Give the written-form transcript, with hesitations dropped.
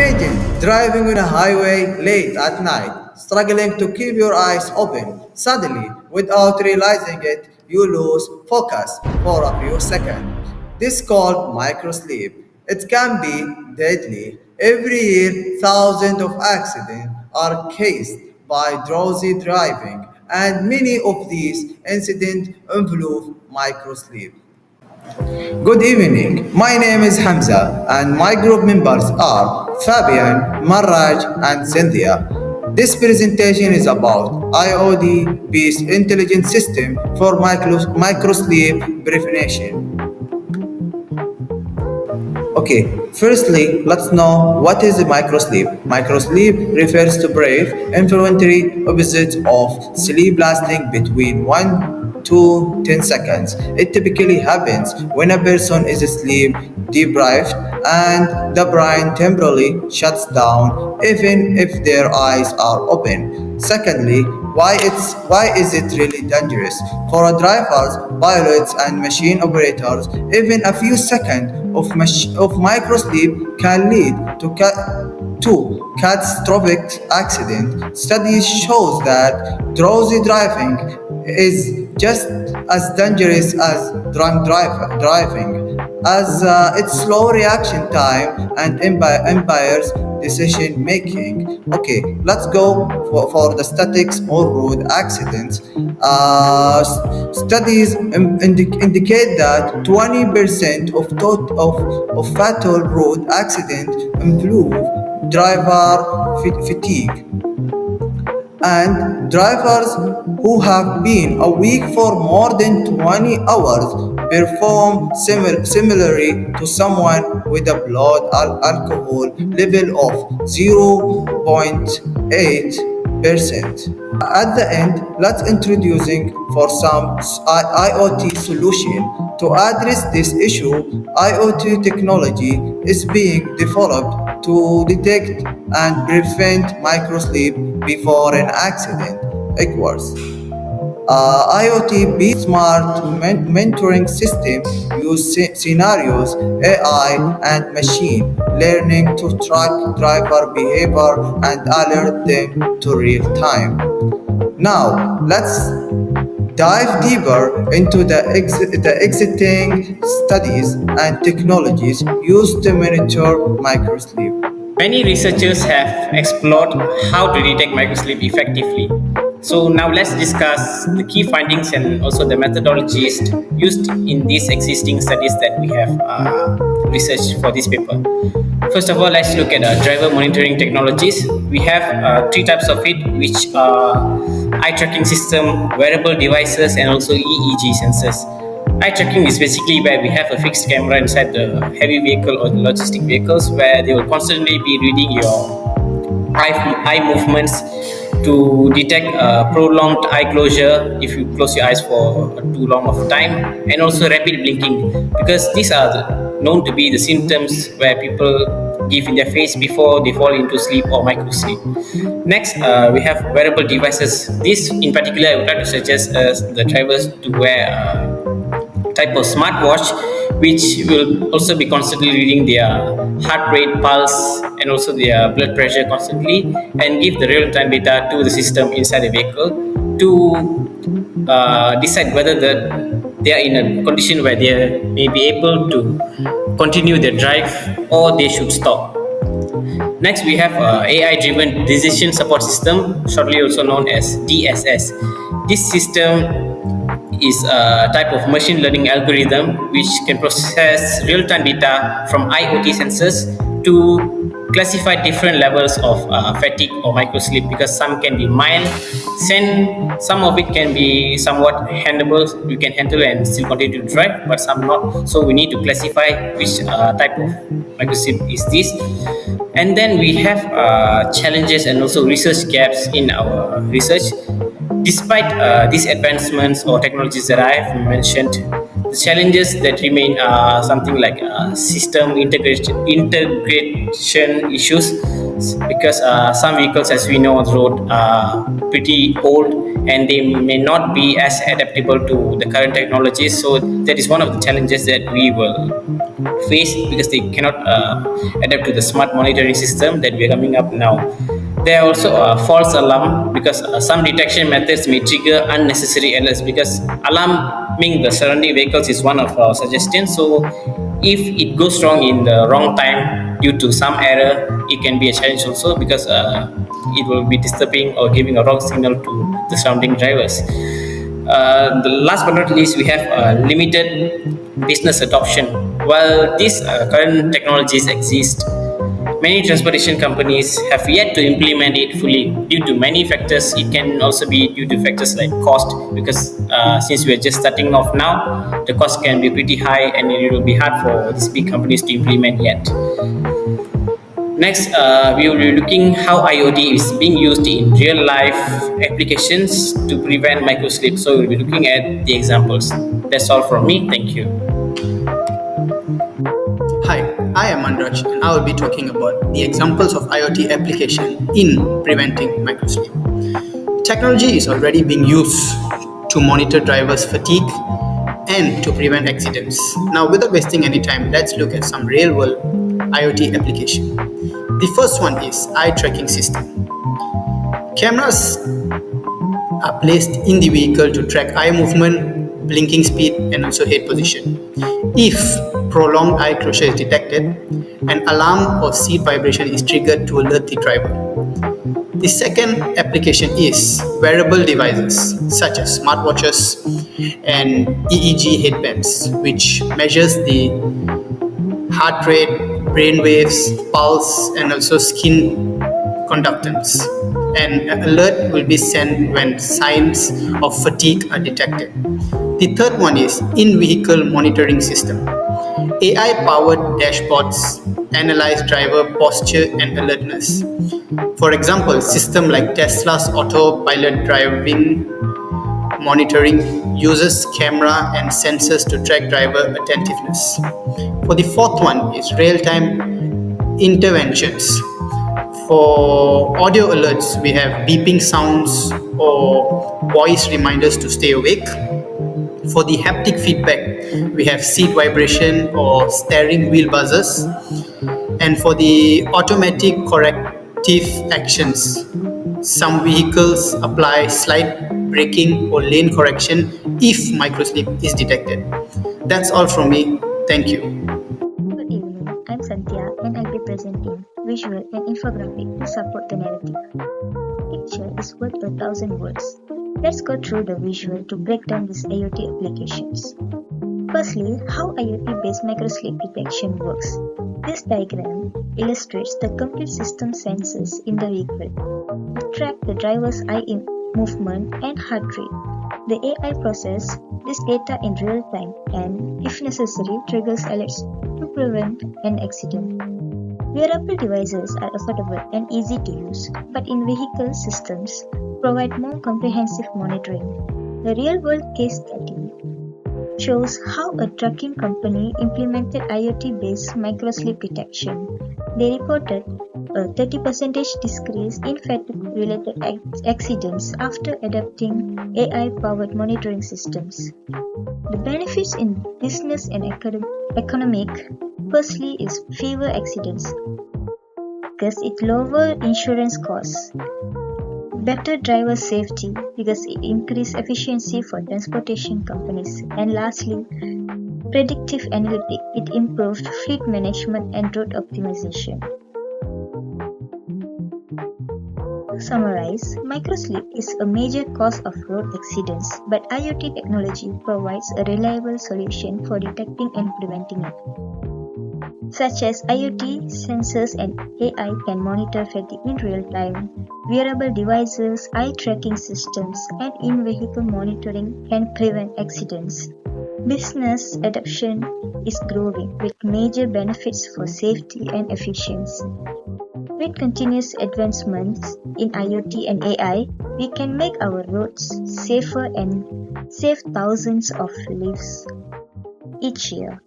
Imagine driving on a highway late at night, struggling to keep your eyes open. Suddenly, without realizing it, you lose focus for a few seconds. This is called microsleep. It can be deadly. Every year, thousands of accidents are caused by drowsy driving, and many of these incidents involve microsleep. Good evening. My name is Hamzah, and my group members are Fabian, Manraaj, and Santhiya. This presentation is about IoT-based intelligent system for microsleep prevention. Okay, firstly, let's know what is microsleep. Microsleep refers to brief, involuntary episodes of sleep lasting between 1 to 10 seconds. It typically happens when a person is asleep, deprived, and the brain temporarily shuts down even if their eyes are open. Secondly, why is it really dangerous? For drivers, pilots, and machine operators, even a few seconds of microsleep can lead to catastrophic accident. Studies shows that drowsy driving is just as dangerous as driving, as its slow reaction time and impairs decision making. Okay, let's go for the statistics or road accidents. Studies indicate that 20% of fatal road accidents improve driver fatigue, and drivers who have been awake for more than 20 hours perform similarly to someone with a blood alcohol level of 0.8%. At the end, let's introducing for some IoT solution. To address this issue, IoT technology is being developed to detect and prevent microsleep before an accident occurs. IoT-based smart mentoring system use scenarios, AI, and machine learning to track driver behavior and alert them to real time. Now, let's dive deeper into the existing studies and technologies used to monitor microsleep. Many researchers have explored how to detect microsleep effectively. So now let's discuss the key findings and also the methodologies used in these existing studies that we have researched for this paper. First of all, let's look at driver monitoring technologies. We have three types of it, which are eye tracking system, wearable devices, and also EEG sensors. Eye tracking is basically where we have a fixed camera inside the heavy vehicle or the logistic vehicles where they will constantly be reading your eye movements to detect prolonged eye closure if you close your eyes for too long of time, and also rapid blinking, because these are known to be the symptoms where people give in their face before they fall into sleep or microsleep. Next, we have wearable devices. This in particular I would like to suggest the drivers to wear type of smartwatch, which will also be constantly reading their heart rate, pulse, and also their blood pressure constantly, and give the real-time data to the system inside the vehicle to decide whether they are in a condition where they may be able to continue their drive or they should stop. Next, we have AI-driven decision support system, shortly also known as DSS. This system is a type of machine learning algorithm which can process real-time data from IoT sensors to classify different levels of fatigue or microsleep, because some can be mild, some of it can be somewhat handleable, you can handle and still continue to drive, but some not. So we need to classify which type of microsleep is this. And then we have challenges and also research gaps in our research. Despite these advancements or technologies that I have mentioned, the challenges that remain are something like system integration issues, because some vehicles, as we know, on the road are pretty old and they may not be as adaptable to the current technologies. So that is one of the challenges that we will face because they cannot adapt to the smart monitoring system that we are coming up now. There are also false alarm because some detection methods may trigger unnecessary alerts because alarming the surrounding vehicles is one of our suggestions. So if it goes wrong in the wrong time due to some error, it can be a challenge also because it will be disturbing or giving a wrong signal to the surrounding drivers. The last but not least, we have limited business adoption. While these current technologies exist, many transportation companies have yet to implement it fully due to many factors. It can also be due to factors like cost, because since we are just starting off now, the cost can be pretty high and it will be hard for these big companies to implement yet. Next, we will be looking how IoT is being used in real life applications to prevent microslip. So we'll be looking at the examples. That's all from me. Thank you. Hi, I am Manraaj and I will be talking about the examples of IoT application in preventing microsleep. Technology is already being used to monitor drivers' fatigue and to prevent accidents. Now, without wasting any time, let's look at some real-world IoT application. The first one is eye tracking system. Cameras are placed in the vehicle to track eye movement, blinking speed, and also head position. If prolonged eye closure is detected, an alarm or seat vibration is triggered to alert the driver. The second application is wearable devices such as smartwatches and EEG headbands, which measures the heart rate, brain waves, pulse, and also skin conductance. An alert will be sent when signs of fatigue are detected. The third one is in-vehicle monitoring system. AI-powered dashboards analyze driver posture and alertness. For example, system like Tesla's autopilot driving monitoring uses camera and sensors to track driver attentiveness. For the fourth one is real-time interventions. For audio alerts, we have beeping sounds or voice reminders to stay awake. For the haptic feedback, we have seat vibration or steering wheel buzzers. And for the automatic corrective actions, some vehicles apply slight braking or lane correction if microslip is detected. That's all from me. Thank you. Good evening, I'm Santhiya and I'll be presenting visual and infographic to support the narrative. Picture is worth 1,000 words. Let's go through the visual to break down these IoT applications. Firstly, how IoT-based microslip detection works. This diagram illustrates the complete system sensors in the vehicle. It tracks the driver's eye movement and heart rate. The AI processes this data in real time and, if necessary, triggers alerts to prevent an accident. Wearable devices are affordable and easy to use, but in-vehicle systems provide more comprehensive monitoring. The real-world case study shows how a trucking company implemented IoT-based microslip detection. They reported a 30% decrease in fatigue-related accidents after adopting AI-powered monitoring systems. The benefits in business and economic, firstly, is fewer accidents because it lowers insurance costs. Better driver safety because it increases efficiency for transportation companies. And lastly, predictive analytics. It improved fleet management and route optimization. To summarize, microslip is a major cause of road accidents, but IoT technology provides a reliable solution for detecting and preventing it. Such as IoT, sensors and AI can monitor fatigue in real time. Wearable devices, eye tracking systems, and in-vehicle monitoring can prevent accidents. Business adoption is growing with major benefits for safety and efficiency. With continuous advancements in IoT and AI, we can make our roads safer and save thousands of lives each year.